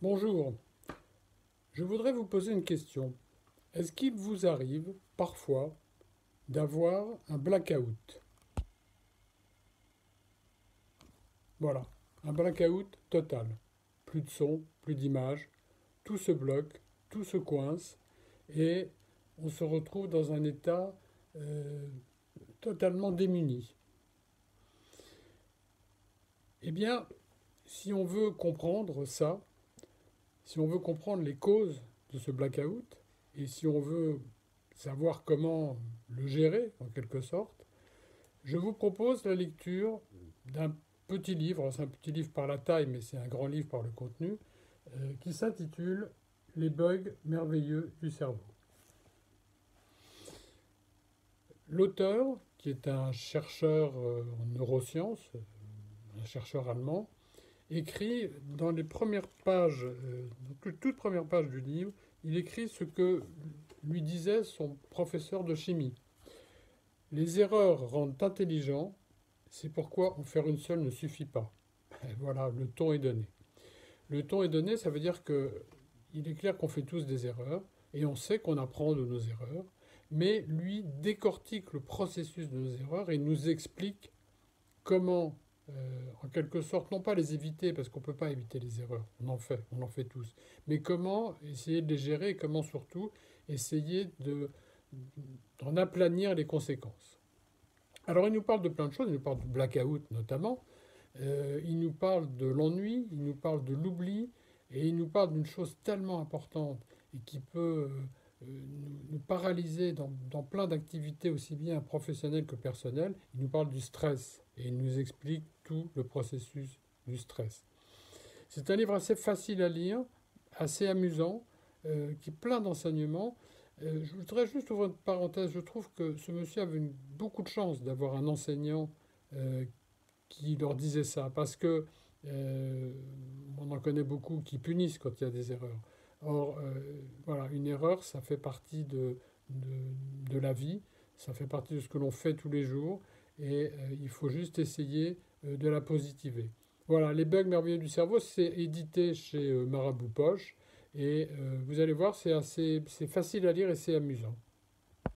Bonjour, je voudrais vous poser une question. Est-ce qu'il vous arrive parfois d'avoir un blackout? Voilà, un blackout total. Plus de son, plus d'image, tout se bloque, tout se coince et on se retrouve dans un état euh, totalement démuni. Eh bien, si on veut comprendre ça, si on veut comprendre les causes de ce blackout et si on veut savoir comment le gérer en quelque sorte, je vous propose la lecture d'un petit livre, c'est un petit livre par la taille, mais c'est un grand livre par le contenu, qui s'intitule Les bugs merveilleux du cerveau. L'auteur, qui est un chercheur en neurosciences, un chercheur allemand, écrit dans les premières pages, toutes premières pages du livre, il écrit ce que lui disait son professeur de chimie. Les erreurs rendent intelligent, c'est pourquoi en faire une seule ne suffit pas. Et voilà, le ton est donné. Le ton est donné, ça veut dire que il est clair qu'on fait tous des erreurs et on sait qu'on apprend de nos erreurs, mais lui décortique le processus de nos erreurs et nous explique comment, en quelque sorte, non pas les éviter, parce qu'on ne peut pas éviter les erreurs, on en fait tous, mais comment essayer de les gérer et comment surtout essayer d'en aplanir les conséquences. Alors il nous parle de plein de choses, il nous parle de blackout notamment, il nous parle de l'ennui, il nous parle de l'oubli, et il nous parle d'une chose tellement importante et qui peut nous paralyser dans plein d'activités aussi bien professionnelles que personnelles. Il nous parle du stress et il nous explique tout le processus du stress. C'est un livre assez facile à lire, assez amusant, qui est plein d'enseignements. Je voudrais juste ouvrir une parenthèse. Je trouve que ce monsieur avait beaucoup de chance d'avoir un enseignant qui leur disait ça, parce que on en connaît beaucoup qui punissent quand il y a des erreurs. Or, voilà, une erreur, ça fait partie de la vie, ça fait partie de ce que l'on fait tous les jours, et il faut juste essayer de la positiver. Voilà, Les bugs merveilleux du cerveau, c'est édité chez Marabout Poche, et vous allez voir, c'est facile à lire et c'est amusant.